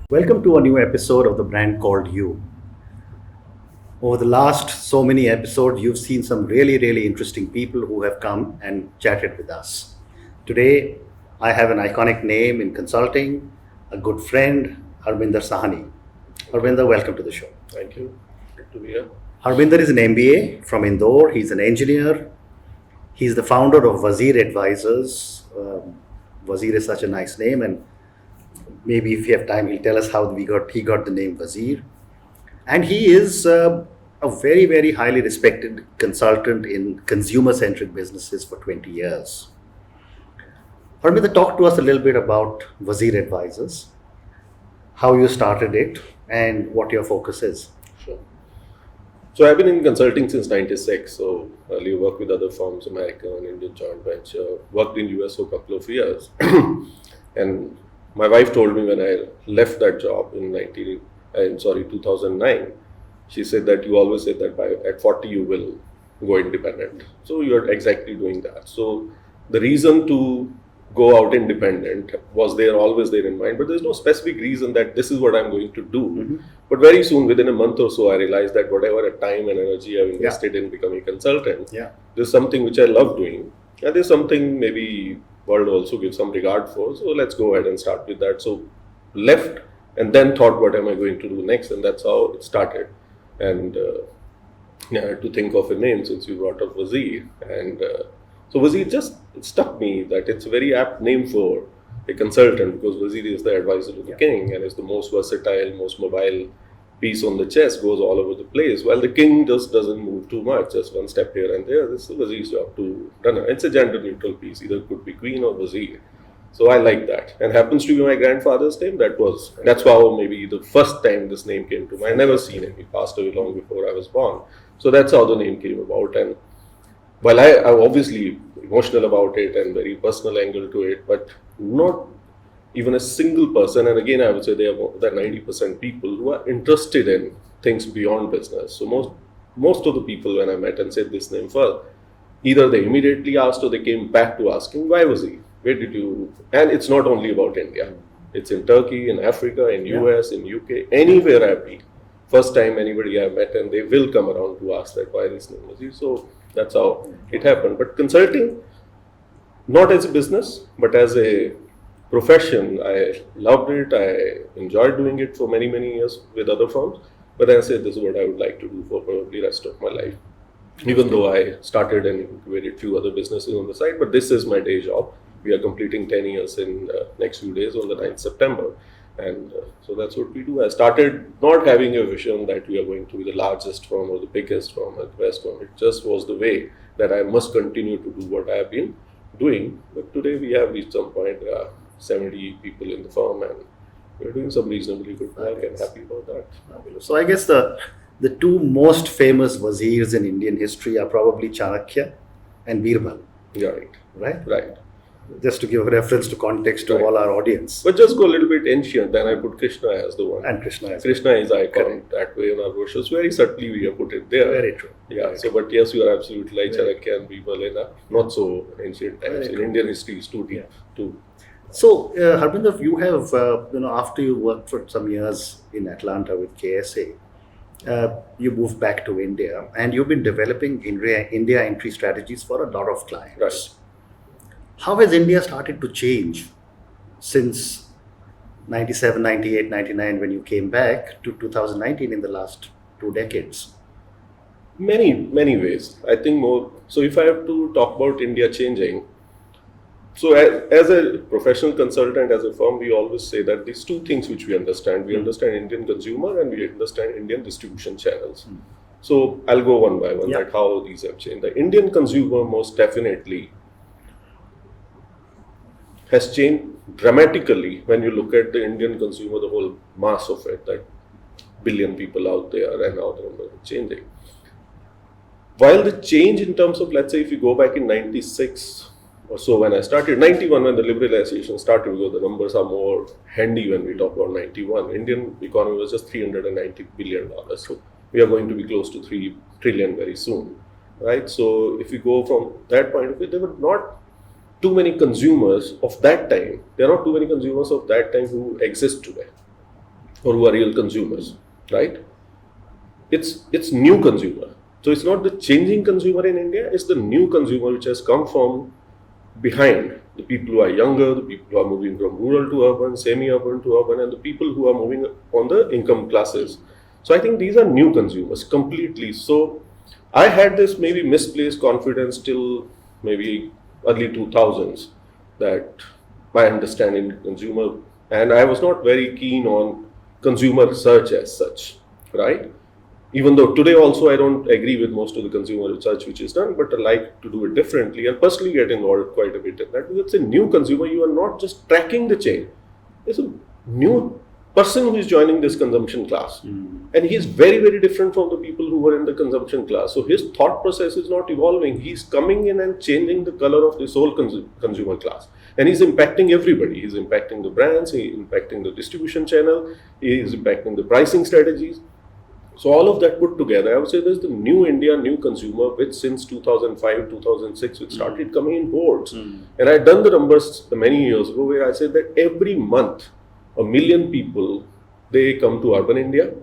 Welcome to a new episode of the brand called You. Over the last so many episodes, you've seen some really interesting people who have come and chatted with us. Today, I have an iconic name in consulting, a good friend, Harminder Sahni. Harminder, welcome to the show. Thank you. Good to be here. Harminder is an MBA from Indore. He's an engineer. He's the founder of Wazir Advisors. Wazir is such a nice name, and maybe if you have time, he'll tell us how he got the name Wazir. And he is a very highly respected consultant in consumer-centric businesses for 20 years. Harminder, talk to us a little bit about Wazir Advisors, how you started it, and what your focus is. Sure. So I've been in consulting since '96. So earlier worked with other firms, American, Indian joint venture, worked in US for a couple of years. And my wife told me when I left that job in 2009, she said that you always said that at 40 you will go independent. So you're exactly doing that. So the reason to go out independent was always there in mind, but there's no specific reason that this is what I'm going to do. Mm-hmm. But very soon, within a month or so, I realized that whatever time and energy I've invested in becoming a consultant, there's something which I love doing, and there's something maybe world also gives some regard for. So let's go ahead and start with that. So left and then thought, what am I going to do next? And that's how it started. And I had to think of a name since you brought up Wazir. And so Wazir it struck me that it's a very apt name for a consultant, because Wazir is the advisor to the king and is the most versatile, most mobile piece on the chess, goes all over the place, while the king just doesn't move too much, just one step here and there. This is Wazir's job to run it. It's a gender neutral piece, either could be queen or Wazir. So I like that. And happens to be my grandfather's name. That's how maybe the first time this name came to mind. I never seen him. He passed away long before I was born. So that's how the name came about. And while I'm obviously emotional about it and very personal angle to it, but not even a single person, and again I would say there are more than 90% people who are interested in things beyond business. So most of the people when I met and said this name first, either they immediately asked or they came back to asking, why was he? Where did you? And it's not only about India. It's in Turkey, in Africa, in US, in UK, anywhere I've been. First time anybody I've met, and they will come around to ask that why this name was he. So that's how it happened. But consulting, not as a business, but as a profession, I loved it. I enjoyed doing it for many years with other firms. But then I said, this is what I would like to do for probably the rest of my life. Even though I started and incubated few other businesses on the side, but this is my day job. We are completing 10 years in next few days on the 9th September. And so that's what we do. I started not having a vision that we are going to be the largest firm or the biggest firm or the best firm. It just was the way that I must continue to do what I have been doing. But today we have reached some point, 70 people in the firm, and we're doing some reasonably good work and happy about that. So I guess the two most famous Wazirs in Indian history are probably Chanakya and Birbal. Yeah, right. Just to give a reference to context to all our audience. But just go a little bit ancient, then I put Krishna as the one. And Krishna is icon that way in our brochures. Very subtly we have put it there. Very true. Yeah. So, but yes, you are absolutely right. Chanakya and Birbal in not so ancient times. In Indian history, is too deep. Too. So, Harminder, you have after you worked for some years in Atlanta with KSA, you moved back to India, and you've been developing India entry strategies for a lot of clients. Right. How has India started to change since 97, 98, 99 when you came back to 2019 in the last 2 decades? Many ways. I think more. So if I have to talk about India changing, so as a professional consultant, as a firm, we always say that these two things which we understand. We understand Indian consumer and we understand Indian distribution channels. So I'll go one by one, like how these have changed. The Indian consumer most definitely has changed dramatically when you look at the Indian consumer, the whole mass of it, that billion people out there, and how the numbers are changing. While the change in terms of, let's say, if you go back in 96 or so when I started, 91 when the liberalization started, because the numbers are more handy when we talk about 91, Indian economy was just $390 billion. So we are going to be close to 3 trillion very soon, right? So if you go from that point of view, there were not too many consumers of that time. There are not too many consumers of that time who exist today. or who are real consumers, right? It's new consumer. So it's not the changing consumer in India, it's the new consumer which has come from behind. The people who are younger, the people who are moving from rural to urban, semi-urban to urban, and the people who are moving on the income classes. So I think these are new consumers completely. So I had this maybe misplaced confidence till maybe early 2000s that my understanding consumer, and I was not very keen on consumer research as such, right? Even though today also I don't agree with most of the consumer research which is done, but I like to do it differently and personally get involved quite a bit in that. Because it's a new consumer, you are not just tracking the chain. It's a new person who is joining this consumption class. And he is very, very different from the people who were in the consumption class. So his thought process is not evolving. He's coming in and changing the color of this whole consumer class. And he's impacting everybody. He's impacting the brands, he's impacting the distribution channel, he's impacting the pricing strategies. So all of that put together, I would say there's the new India, new consumer, which since 2005, 2006, it started coming in boards. And I'd done the numbers many years ago where I said that every month, 1 million people, they come to urban India,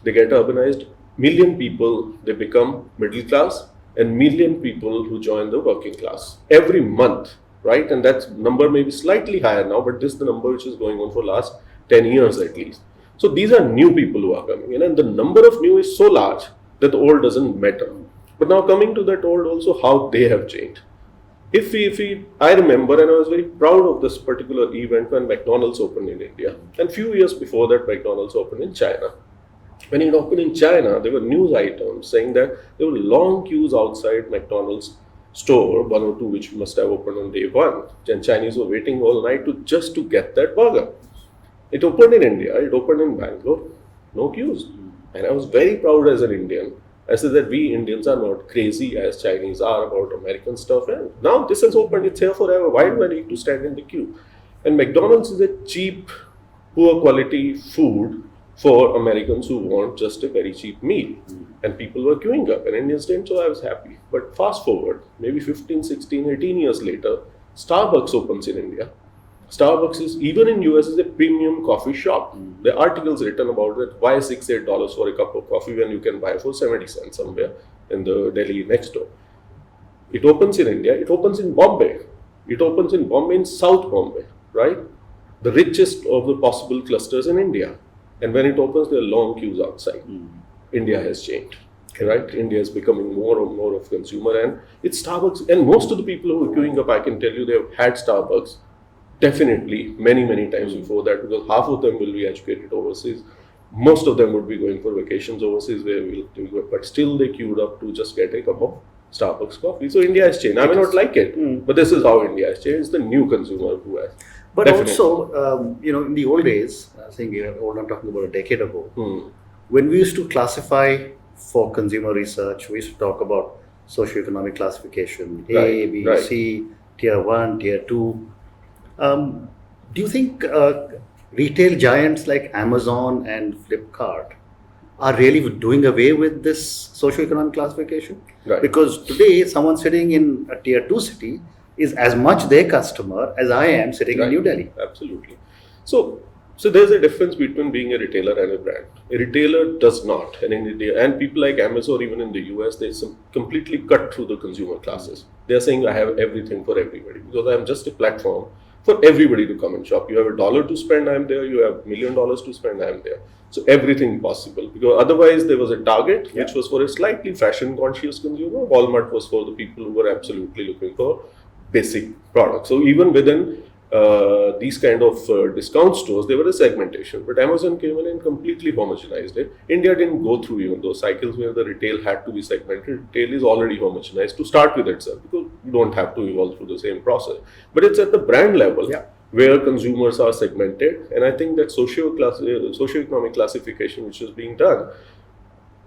they get urbanized, 1 million people, they become middle class, and 1 million people who join the working class every month, right? And that number may be slightly higher now, but this is the number which is going on for last 10 years at least. So these are new people who are coming in, and the number of new is so large that the old doesn't matter. But now coming to that old also, how they have changed. I remember, and I was very proud of this particular event when McDonald's opened in India. And few years before that, McDonald's opened in China. When it opened in China, there were news items saying that there were long queues outside McDonald's store, 1 or 2 which must have opened on day 1. And Chinese were waiting all night just to get that burger. It opened in India, it opened in Bangalore, no queues. And I was very proud as an Indian. I said that we Indians are not crazy as Chinese are about American stuff. And now this has opened, it's here forever. Why do I need to stand in the queue? And McDonald's is a cheap, poor quality food for Americans who want just a very cheap meal. And people were queuing up, and Indians didn't, so I was happy. But fast forward, maybe 15, 16, 18 years later, Starbucks opens in India. Starbucks is, even in US, is a premium coffee shop. There are articles written about it. Why $6-8 for a cup of coffee when you can buy for 70 cents somewhere in the Delhi next door? It opens in India. It opens in Bombay. It opens in Bombay, in South Bombay, right? The richest of the possible clusters in India. And when it opens, there are long queues outside. India has changed, right? India is becoming more and more of consumer, and it's Starbucks. And most of the people who are queuing up, I can tell you, they've had Starbucks definitely many times before that, because half of them will be educated overseas. Most of them would be going for vacations overseas where we'll go, but still they queued up to just get a cup of Starbucks coffee. So India has changed. I may not like it, but this is how India has changed. It's the new consumer who has. But definitely. also, in the old days, I think I'm talking about a decade ago, when we used to classify for consumer research, we used to talk about socioeconomic classification, A, B, C, Tier 1, Tier 2. Do you think retail giants like Amazon and Flipkart are really doing away with this socioeconomic classification? Right. Because today, someone sitting in a Tier 2 city is as much their customer as I am sitting in New Delhi. Absolutely. So there's a difference between being a retailer and a brand. A retailer does not, and in India, and people like Amazon, even in the US, they completely cut through the consumer classes. They're saying I have everything for everybody because I'm just a platform for everybody to come and shop. You have $1 to spend, I'm there. You have $1 million to spend, I'm there. So everything possible, because otherwise there was a Target, which was for a slightly fashion conscious consumer. Walmart was for the people who were absolutely looking for basic products. So even within these kind of discount stores, there was a segmentation, but Amazon came in and completely homogenized it. India didn't go through even those cycles where the retail had to be segmented. Retail is already homogenized to start with itself, because you don't have to evolve through the same process. But it's at the brand level where consumers are segmented, and I think that socioeconomic classification which is being done,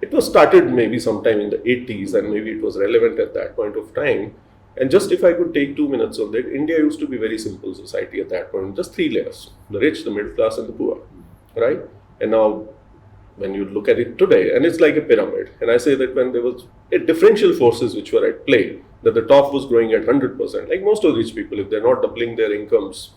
it was started maybe sometime in the 80s, and maybe it was relevant at that point of time. And just if I could take 2 minutes on that, India used to be a very simple society at that point, just 3 layers: the rich, the middle class, and the poor, right? And now, when you look at it today, and it's like a pyramid, and I say that when there was differential forces which were at play, that the top was growing at 100%, like most of the rich people, if they're not doubling their incomes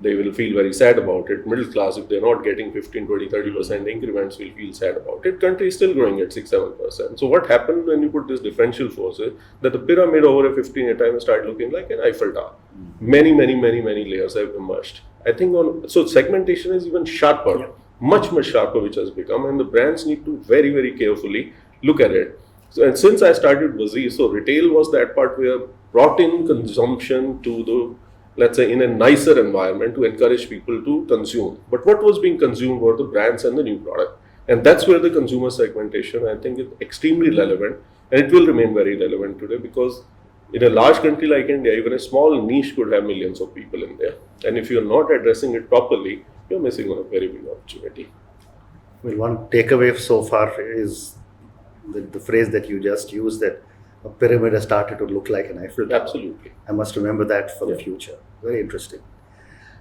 they will feel very sad about it. Middle class, if they're not getting 15, 20, 30% increments, will feel sad about it. Country is still growing at 6, 7%. So what happened when you put this differential forces, that the pyramid over a 15-year time started looking like an Eiffel Tower. Many layers have emerged. I think so segmentation is even sharper, much sharper, which has become, and the brands need to very carefully look at it. So, and since I started Wazir, so retail was that part where brought in consumption to the, let's say, in a nicer environment to encourage people to consume. But what was being consumed were the brands and the new product. And that's where the consumer segmentation, I think, is extremely relevant. And it will remain very relevant today, because in a large country like India, even a small niche could have millions of people in there. And if you're not addressing it properly, you're missing on a very big opportunity. Well, one takeaway so far is the phrase that you just used, that a pyramid has started to look like an Eiffel Tower. Absolutely. I must remember that for the future. Very interesting.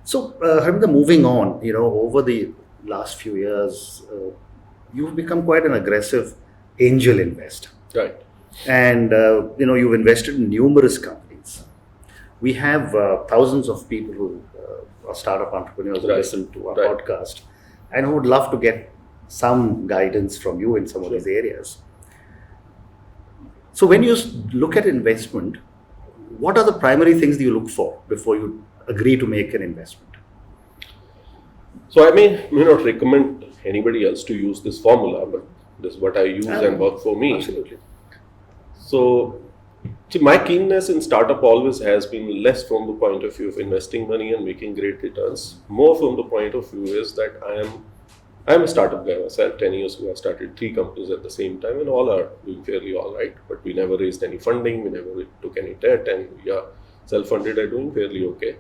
So, Harminder, moving on, over the last few years, you've become quite an aggressive angel investor. Right. And, you've invested in numerous companies. We have thousands of people who are startup entrepreneurs who listen to our podcast, and who would love to get some guidance from you in some of these areas. So when you look at investment, what are the primary things that you look for before you agree to make an investment? So I may not recommend anybody else to use this formula, but this is what I use and work for me. Absolutely. So my keenness in startup always has been less from the point of view of investing money and making great returns. More from the point of view is that I'm a startup guy myself. 10 years ago, I started 3 companies at the same time, and all are doing fairly all right. But we never raised any funding, we never took any debt, and we are self-funded and doing fairly okay.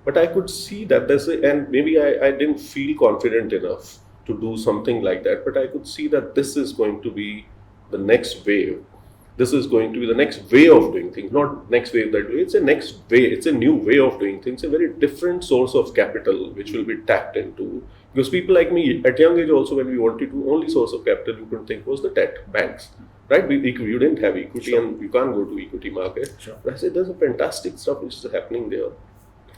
But I could see that and maybe I didn't feel confident enough to do something like that, but I could see that this is going to be the next wave. This is going to be the next way of doing things, not next wave that way. It's a next way, it's a new way of doing things, a very different source of capital which will be tapped into. Because people like me, at young age also, when we wanted to, only source of capital you could think was the debt, banks, right? You didn't have equity, and you can't go to equity market. But I said, there's a fantastic stuff which is happening there.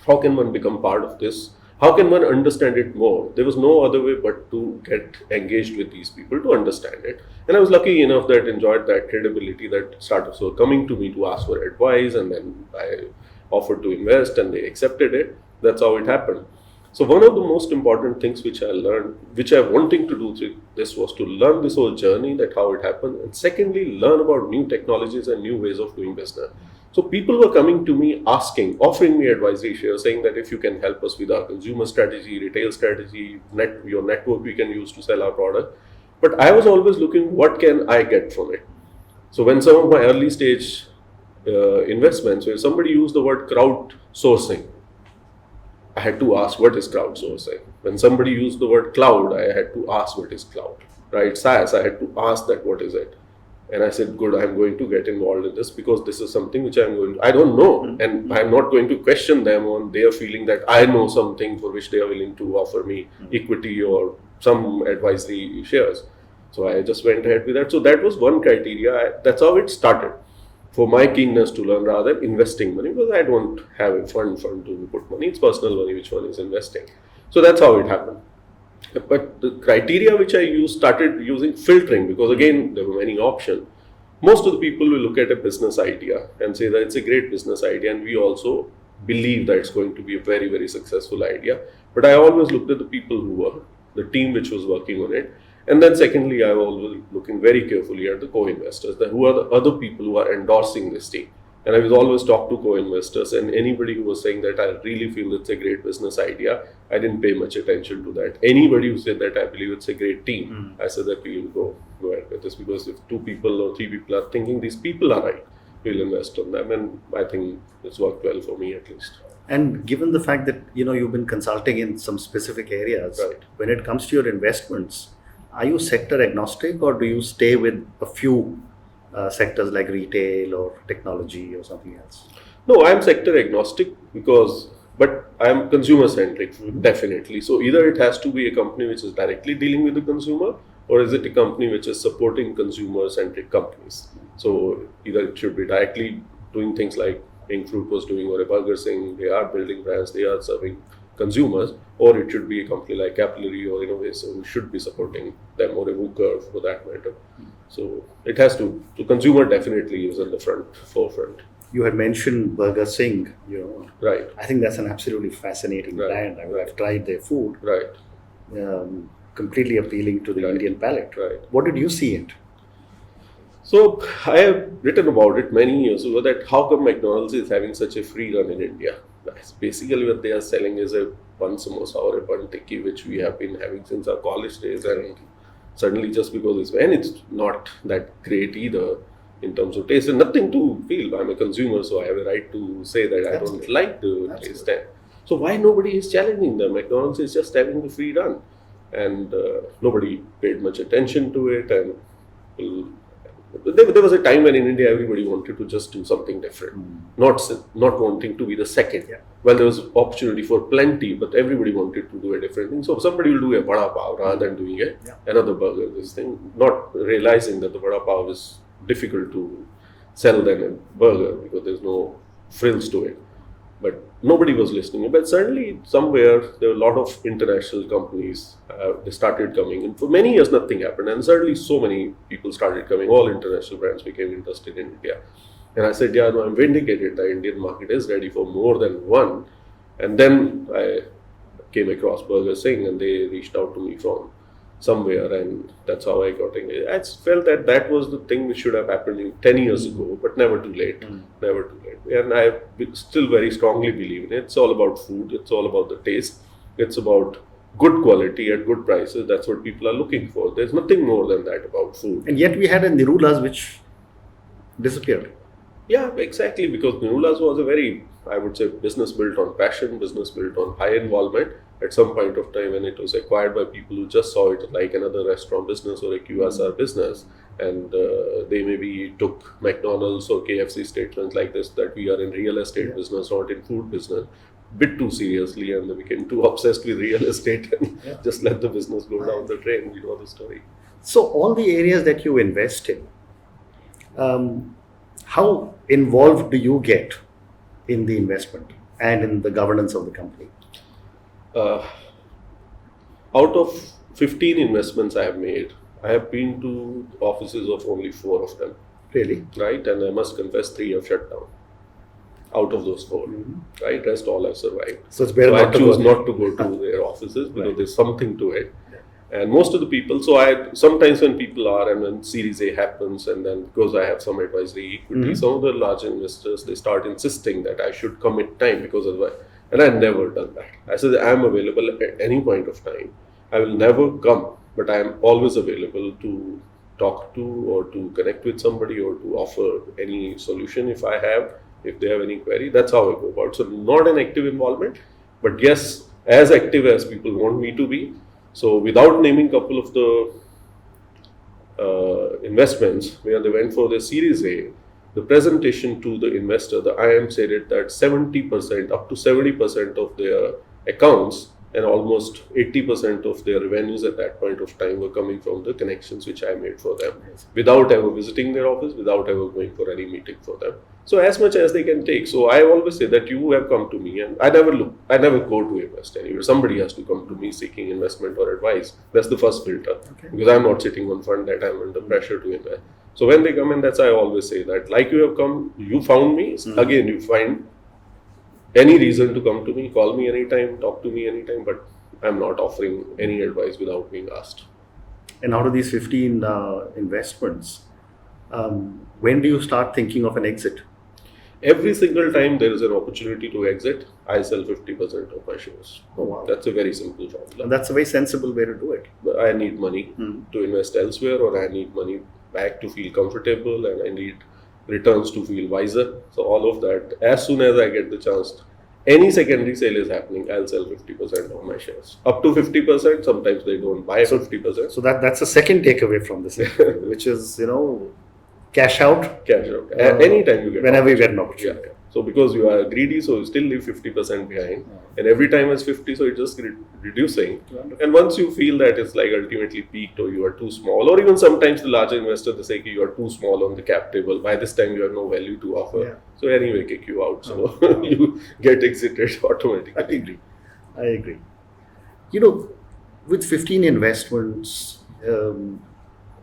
How can one become part of this? How can one understand it more? There was no other way but to get engaged with these people to understand it. And I was lucky enough that I enjoyed that credibility, that startups were coming to me to ask for advice, and then I offered to invest and they accepted it. That's how it happened. So one of the most important things which I learned, which I wanting to do through this, was to learn this whole journey, that how it happened, and secondly, learn about new technologies and new ways of doing business. So people were coming to me asking, offering me advisory shares, saying that if you can help us with our consumer strategy, retail strategy, your network we can use to sell our product. But I was always looking, what can I get from it? So when some of my early stage investments, where somebody used the word crowdsourcing, I had to ask, what is crowdsourcing? When somebody used the word cloud, I had to ask, what is cloud? Right? SaaS, I had to ask that, what is it? And I said, good, I'm going to get involved in this, because this is something which I don't know. And I'm not going to question them on their feeling that I know something for which they are willing to offer me equity or some advisory shares. So I just went ahead with that. So that was one criteria. That's how it started. For my keenness to learn rather than investing money, because I don't have a fund to put money. It's personal money which one is investing. So that's how it happened. But the criteria which I started using filtering, because again, there were many options. Most of the people will look at a business idea and say that it's a great business idea, and we also believe that it's going to be a very, very successful idea. But I always looked at the people who were, the team which was working on it. And then secondly, I was always looking very carefully at the co-investors, that who are the other people who are endorsing this team. And I was always talk to co-investors, and anybody who was saying that I really feel it's a great business idea, I didn't pay much attention to that. Anybody who said that I believe it's a great team, I said that we will go ahead with this, because if 2 people or 3 people are thinking these people are right, we'll invest on them. And I think it's worked well for me at least. And given the fact that you've been consulting in some specific areas, when it comes to your investments, are you sector agnostic, or do you stay with a few sectors like retail or technology or something else? No, I'm sector agnostic, but I'm consumer centric, definitely. So either it has to be a company which is directly dealing with the consumer, or is it a company which is supporting consumer centric companies? So either it should be directly doing things like Ink Fruit was doing, or a Burger Singh. They are building brands, they are serving consumers, or it should be a company like Capillary or Innovation who should be supporting them, or a Wooker for that matter. So it has to, the consumer definitely is in the forefront. You had mentioned Burger Singh, Right. I think that's an absolutely fascinating brand. I've tried their food. Right. Completely appealing to the Indian palate. Right. What did you see it? So I have written about it many years ago, that how come McDonald's is having such a free run in India. Basically what they are selling is a bun samosa or a bun tikki, which we have been having since our college days, and suddenly just because it's not that great either in terms of taste, and nothing to feel. I'm a consumer, so I have a right to say that I don't like the taste. So why nobody is challenging them? McDonald's is just having the free run, and nobody paid much attention to it. And there was a time when in India everybody wanted to just do something different, not wanting to be the second. Well, there was opportunity for plenty, but everybody wanted to do a different thing. So somebody will do a vada pav rather than doing another burger, this thing, not realizing that the vada pav is difficult to sell than a burger because there's no frills to it. But nobody was listening. But suddenly, somewhere, there were a lot of international companies. They started coming. And for many years, nothing happened. And suddenly, so many people started coming. All international brands became interested in India. And I said, yeah, no, I'm vindicated. The Indian market is ready for more than one. And then I came across Burger Singh, and they reached out to me from somewhere, and that's how I got engaged. I felt that that was the thing which should have happened 10 years ago, but never too late. Never too late. And I still very strongly believe in it. It's all about food. It's all about the taste. It's about good quality at good prices. That's what people are looking for. There's nothing more than that about food. And yet we had a Nirulas which disappeared. Yeah, exactly. Because Nirulas was a very, I would say, business built on passion, business built on high involvement. At some point of time when it was acquired by people who just saw it like another restaurant business or a QSR business, and they maybe took McDonald's or KFC statements like this, that we are in real estate business, not in food business, bit too seriously, and they became too obsessed with real estate and just let the business go down the drain. We know the story. So all the areas that you invest in, how involved do you get in the investment and in the governance of the company? Out of 15 investments I have made, I have been to offices of only 4 of them. Really? Right? And I must confess 3 have shut down. Out of those 4, right? Rest all have survived. So it's better I choose not to go to their offices because there's something to it. And most of the people, sometimes when people are, and when Series A happens, and then because I have some advisory equity, some of the large investors, they start insisting that I should commit time because otherwise. And I never done that. I said I am available at any point of time. I will never come, but I am always available to talk to or to connect with somebody or to offer any solution if they have any query. That's how I go about. So not an active involvement, but yes, as active as people want me to be. So without naming a couple of the investments where they went for the Series A, the presentation to the investor, the IM said it that 70%, up to 70% of their accounts and almost 80% of their revenues at that point of time were coming from the connections which I made for them, without ever visiting their office, without ever going for any meeting for them. So as much as they can take. So I always say that you have come to me, and I never go to invest anywhere. Somebody has to come to me seeking investment or advice. That's the first filter, because I'm not sitting on fund that I'm under pressure to invest. So when they come in, that's I always say that, like you have come, you found me, again you find any reason to come to me, call me anytime, talk to me anytime, but I'm not offering any advice without being asked. And out of these 15 investments, when do you start thinking of an exit? Every single time there is an opportunity to exit, I sell 50% of my shares. Oh, wow. That's a very simple formula. And that's a very sensible way to do it. I need money to invest elsewhere, or I need money back to feel comfortable, and I need returns to feel wiser. So all of that, as soon as I get the chance, any secondary sale is happening, I'll sell 50% of my shares. Up to 50%, sometimes they don't buy 50%. So that's a second takeaway from this, which is, cash out. Anytime you get whenever you opportunity. get an opportunity. Yeah. So because you are greedy, so you still leave 50% behind, and every time it's 50, so it's just reducing. And once you feel that it's like ultimately peaked, or you are too small, or even sometimes the larger investor, they say you are too small on the cap table. By this time, you have no value to offer. So anyway, kick you out. So you get exited automatically. I agree. You know, with 15 investments,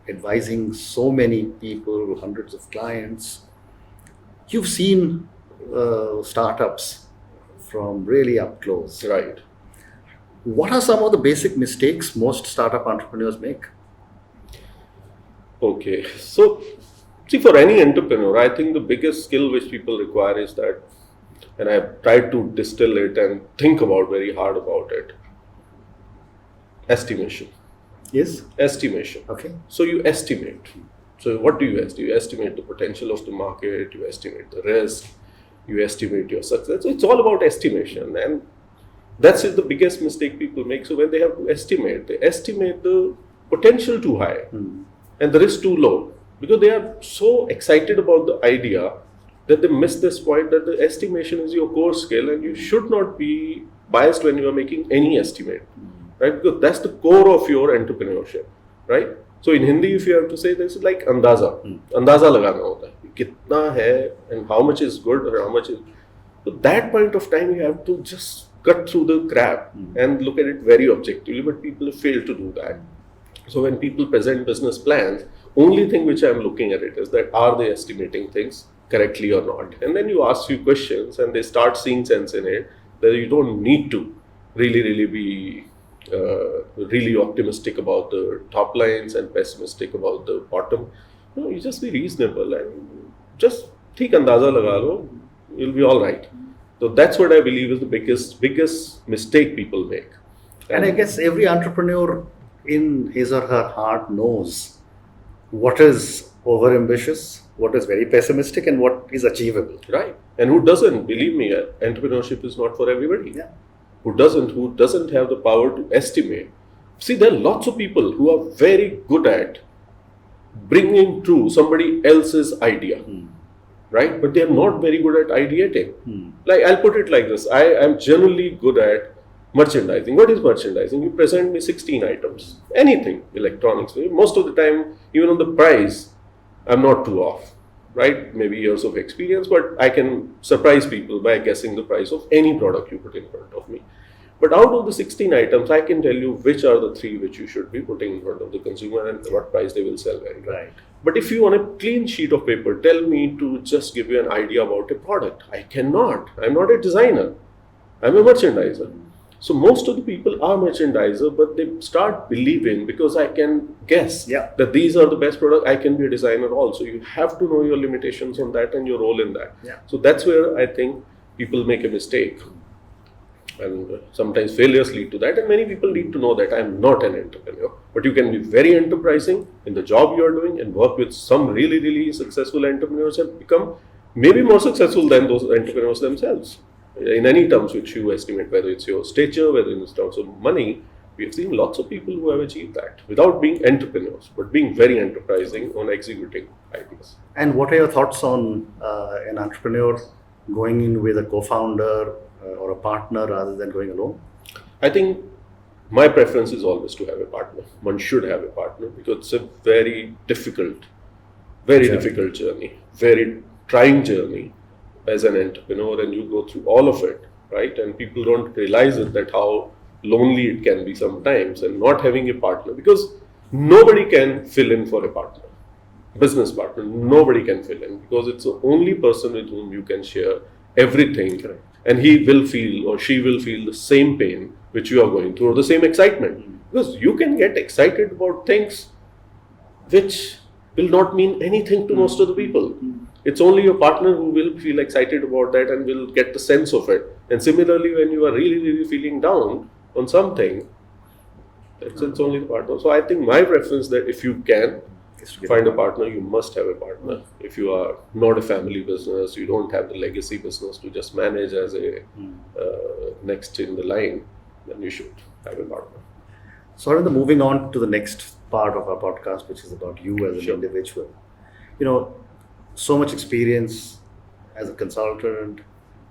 advising so many people, hundreds of clients, you've seen startups from really up close. Right. What are some of the basic mistakes most startup entrepreneurs make? Okay. So, see, for any entrepreneur, I think the biggest skill which people require is that, and I've tried to distill it and think about very hard about it. Estimation. Yes. Estimation. Okay. So you estimate. So what do you estimate? You estimate the potential of the market, you estimate the risk, you estimate your success. So it's all about estimation, and that's the biggest mistake people make. So when they have to estimate, they estimate the potential too high and the risk too low, because they are so excited about the idea that they miss this point that the estimation is your core skill, and you should not be biased when you are making any estimate, right? Because that's the core of your entrepreneurship, right? So in Hindi, if you have to say this, is like अंदाजा लगाना होता है कितना है and how much is good or how much is. So that point of time you have to just cut through the crap and look at it very objectively. But people fail to do that. So when people present business plans, only thing which I'm looking at it is that are they estimating things correctly or not? And then you ask few questions and they start seeing sense in it, that you don't need to really be really optimistic about the top lines and pessimistic about the bottom. No, you just be reasonable and just theek andaza laga lo, you'll be all right. So that's what I believe is the biggest mistake people make. And I guess every entrepreneur in his or her heart knows what is overambitious, what is very pessimistic, and what is achievable. Right. And who doesn't? Believe me, entrepreneurship is not for everybody. Yeah. Who doesn't have the power to estimate. See, there are lots of people who are very good at bringing true somebody else's idea, right? But they are not very good at ideating. Like, I'll put it like this. I am generally good at merchandising. What is merchandising? You present me 16 items, anything, electronics. Most of the time, even on the price, I'm not too off, right? Maybe years of experience, but I can surprise people by guessing the price of any product you put in front of me. But out of the 16 items, I can tell you which are the 3 which you should be putting in front of the consumer and what price they will sell very well. Right. But if you want a clean sheet of paper, tell me to just give you an idea about a product. I cannot. I'm not a designer. I'm a merchandiser. So most of the people are merchandiser, but they start believing because I can guess that these are the best products, I can be a designer also. You have to know your limitations on that and your role in that. Yeah. So that's where I think people make a mistake. And sometimes failures lead to that. And many people need to know that I'm not an entrepreneur. But you can be very enterprising in the job you are doing and work with some really successful entrepreneurs and become maybe more successful than those entrepreneurs themselves. In any terms which you estimate, whether it's your stature, whether in terms of money, we have seen lots of people who have achieved that without being entrepreneurs, but being very enterprising on executing ideas. And what are your thoughts on an entrepreneur going in with a co-founder or a partner rather than going alone? I think my preference is always to have a partner. One should have a partner because it's a very difficult journey, very trying journey as an entrepreneur, and you go through all of it, right? And people don't realize it, that how lonely it can be sometimes, and not having a partner, because nobody can fill in for a partner, business partner. Nobody can fill in because it's the only person with whom you can share everything. Correct. And he will feel or she will feel the same pain which you are going through, or the same excitement. Because you can get excited about things which will not mean anything to most of the people. It's only your partner who will feel excited about that and will get the sense of it. And similarly, when you are really feeling down on something, it's only the partner. So I think my preference that if you can find a partner, you must have a partner. If you are not a family business, you don't have the legacy business to just manage as a next in the line, then you should have a partner. So moving on to the next part of our podcast, which is about you as an individual. so much experience as a consultant,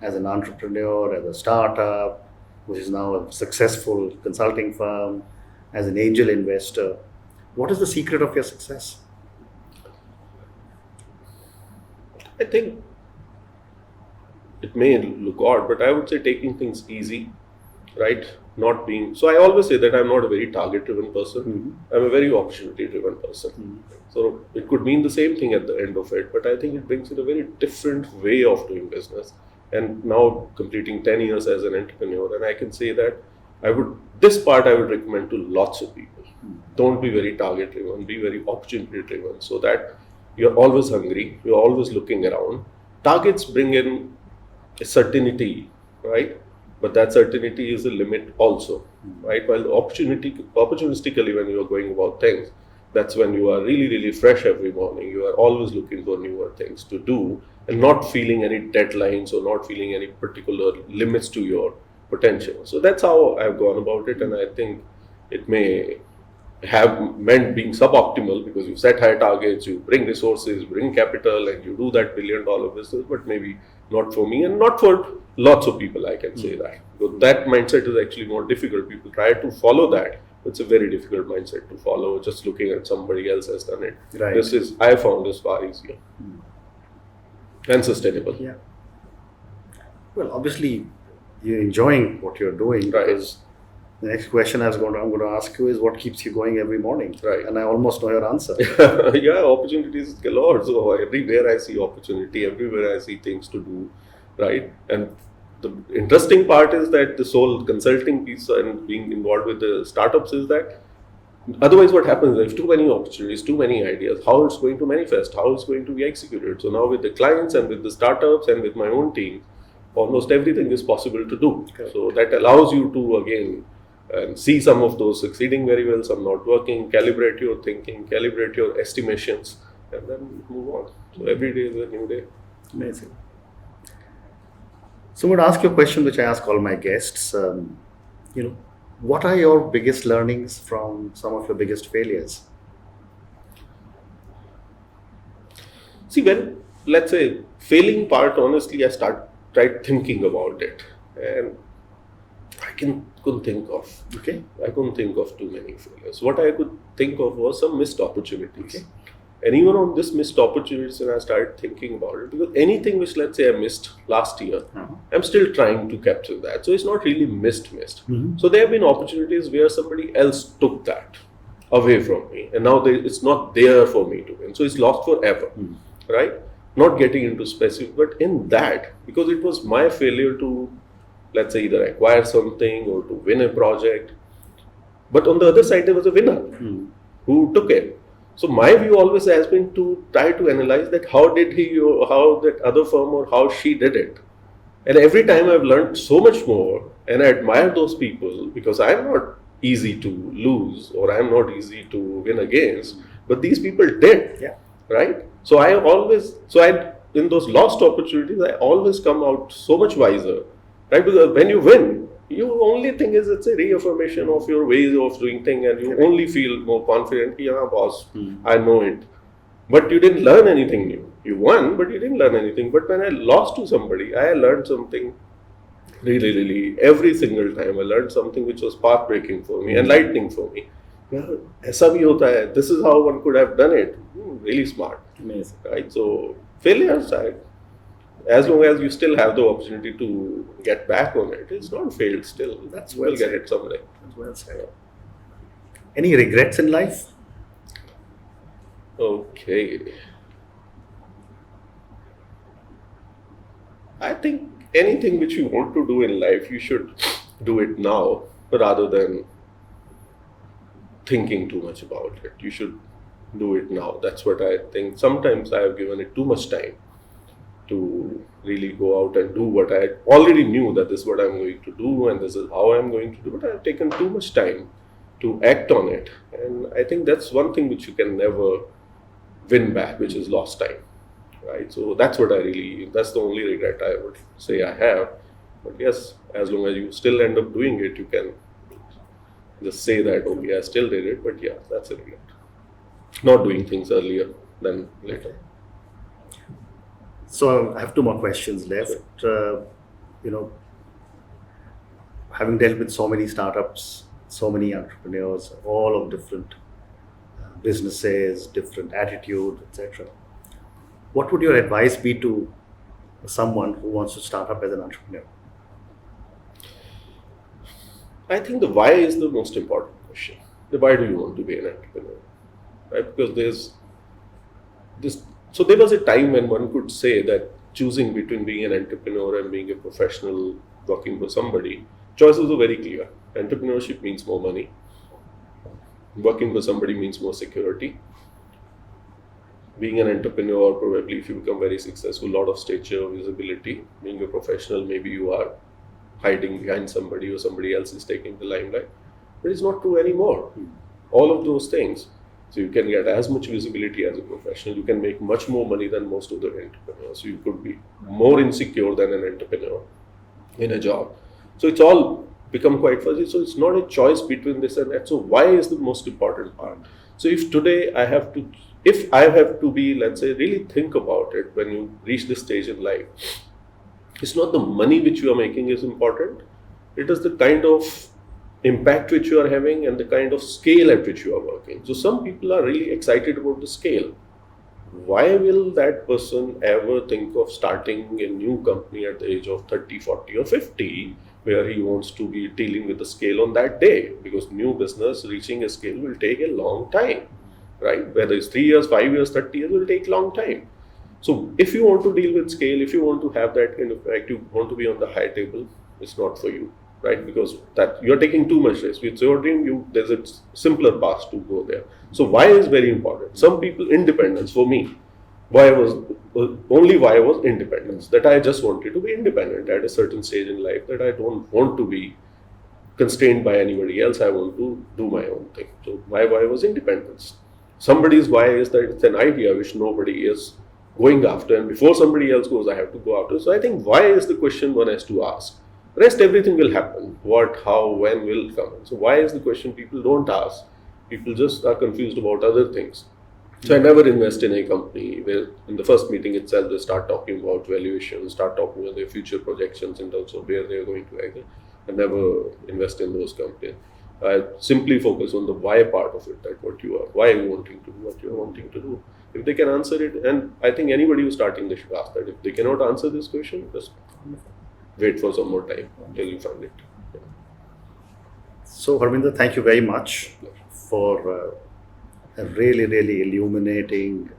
as an entrepreneur, as a startup, which is now a successful consulting firm, as an angel investor. What is the secret of your success? I think it may look odd, but I would say taking things easy, right? Not being so. I always say that I'm not a very target-driven person. Mm-hmm. I'm a very opportunity-driven person. Mm-hmm. So it could mean the same thing at the end of it, but I think it brings in a very different way of doing business. And now completing 10 years as an entrepreneur, and I can say that I would recommend to lots of people. Don't be very target-driven. Be very opportunity-driven, so that you're always hungry. You're always looking around. Targets bring in a certainty, right? But that certainty is a limit also, right? While opportunistically, when you are going about things, that's when you are really, really fresh every morning. You are always looking for newer things to do and not feeling any deadlines or not feeling any particular limits to your potential. So that's how I've gone about it, and I think it may have meant being suboptimal because you set high targets, you bring resources, bring capital, and you do that $1 billion business, but maybe not for me and not for lots of people, I can say that. Because that mindset is actually more difficult. People try to follow that. It's a very difficult mindset to follow, just looking at somebody else has done it. Right. I found this far easier and sustainable. Yeah. Well, obviously, you're enjoying what you're doing, Right. because the next question I'm going to ask you is what keeps you going every morning? Right. And I almost know your answer. Yeah, opportunities galore. So everywhere I see opportunity, everywhere I see things to do, right? And the interesting part is that this whole consulting piece and being involved with the startups is that otherwise what happens is too many opportunities, too many ideas, how it's going to manifest, how it's going to be executed. So now with the clients and with the startups and with my own team, almost everything is possible to do. Correct. So that allows you to again see some of those succeeding very well, some not working, calibrate your thinking, calibrate your estimations, and then move on. So every day is a new day. Amazing. So I'm going to ask you a question which I ask all my guests. What are your biggest learnings from some of your biggest failures? See, when, let's say, failing part, honestly, I tried thinking about it, and I couldn't think of. Okay. I couldn't think of too many failures. What I could think of was some missed opportunities. Okay. And even on this missed opportunities, and I started thinking about it, because anything which, let's say, I missed last year, I'm still trying to capture that. So it's not really missed. Mm-hmm. So there have been opportunities where somebody else took that away from me, and now it's not there for me to win. So it's lost forever, right? Not getting into specific, but in that, because it was my failure to, let's say, either acquire something or to win a project. But on the other side, there was a winner who took it. So my view always has been to try to analyze that how did he, or how that other firm or how she did it. And every time I've learned so much more, and I admire those people, because I'm not easy to lose or I'm not easy to win against, but these people did, right? So in those lost opportunities, I always come out so much wiser, right? Because when you win, you only think is it's a reaffirmation of your ways of doing things, and you only feel more confident. Yeah, boss, I know it. But you didn't learn anything new. You won, but you didn't learn anything. But when I lost to somebody, I learned something really, really, every single time. I learned something which was path-breaking for me, enlightening for me. Yeah, ऐसा भी होता है. This is how one could have done it. Really smart. Amazing. Right? So failures, as long as you still have the opportunity to get back on it, it's not failed still. That's We'll well get said. it someday. That's well said. Any regrets in life? Okay. I think anything which you want to do in life, you should do it now rather than thinking too much about it. You should do it now. That's what I think. Sometimes I have given it too much time to really go out and do what I already knew that this is what I'm going to do and this is how I'm going to do it. I've taken too much time to act on it. And I think that's one thing which you can never win back, which is lost time, right? So that's the only regret I would say I have. But yes, as long as you still end up doing it, you can just say that, okay, I still did it, but yeah, that's a regret. Not doing things earlier than later. So I have two more questions left. You know, having dealt with so many startups, so many entrepreneurs, all of different businesses, different attitude, etc. What would your advice be to someone who wants to start up as an entrepreneur? I think the why is the most important question. The why do you want to be an entrepreneur? Right? Because there's this. So there was a time when one could say that choosing between being an entrepreneur and being a professional working for somebody, choices were very clear. Entrepreneurship means more money. Working for somebody means more security. Being an entrepreneur, probably if you become very successful, a lot of stature, visibility. Being a professional, maybe you are hiding behind somebody or somebody else is taking the limelight. But it's not true anymore. All of those things. So you can get as much visibility as a professional. You can make much more money than most other entrepreneurs. So you could be more insecure than an entrepreneur in a job. So it's all become quite fuzzy. So it's not a choice between this and that. So why is the most important part? So if today if I have to be, let's say, really think about it when you reach this stage in life, it's not the money which you are making is important. It is the kind of impact which you are having and the kind of scale at which you are working. So some people are really excited about the scale. Why will that person ever think of starting a new company at the age of 30, 40 or 50 where he wants to be dealing with the scale on that day? Because new business reaching a scale will take a long time, right? Whether it's 3 years, 5 years, 30 years, will take long time. So if you want to deal with scale, if you want to have that kind of impact, you want to be on the high table, it's not for you. Right, because that you're taking too much risk. With your dream, there's a simpler path to go there. So why is very important. Some people, independence for me, why was independence. That I just wanted to be independent at a certain stage in life. That I don't want to be constrained by anybody else. I want to do my own thing. So my why was independence. Somebody's why is that it's an idea which nobody is going after, and before somebody else goes, I have to go after. So I think why is the question one has to ask. Rest everything will happen. What, how, when will come. So why is the question people don't ask? People just are confused about other things. So I never invest in a company where in the first meeting itself they start talking about valuation, start talking about their future projections in terms of where they are going to exit. I never invest in those companies. I simply focus on the why part of it, that what you are, why are you wanting to do what you are wanting to do. If they can answer it, and I think anybody who's starting, they should ask that. If they cannot answer this question, just wait for some more time until you find it. Yeah. So, Harminder, thank you very much for a really, really illuminating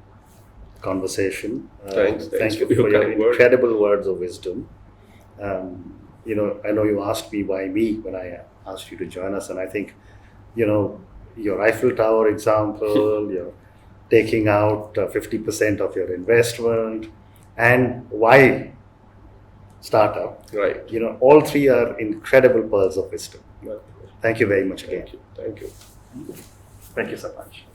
conversation. Thanks for your incredible words of wisdom. I know you asked me why me when I asked you to join us, and I think, your Eiffel Tower example, you're taking out 50% of your investment, and why startup. Right. All three are incredible pearls of wisdom. Right. Thank you very much again. Thank you. Thank you so much.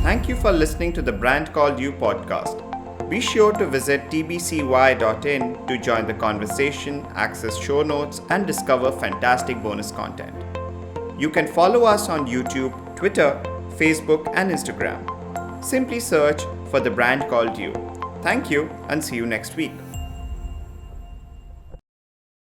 Thank you for listening to the Brand Called You podcast. Be sure to visit tbcy.in to join the conversation, access show notes, and discover fantastic bonus content. You can follow us on YouTube, Twitter, Facebook, and Instagram. Simply search for The Brand Called You. Thank you and see you next week.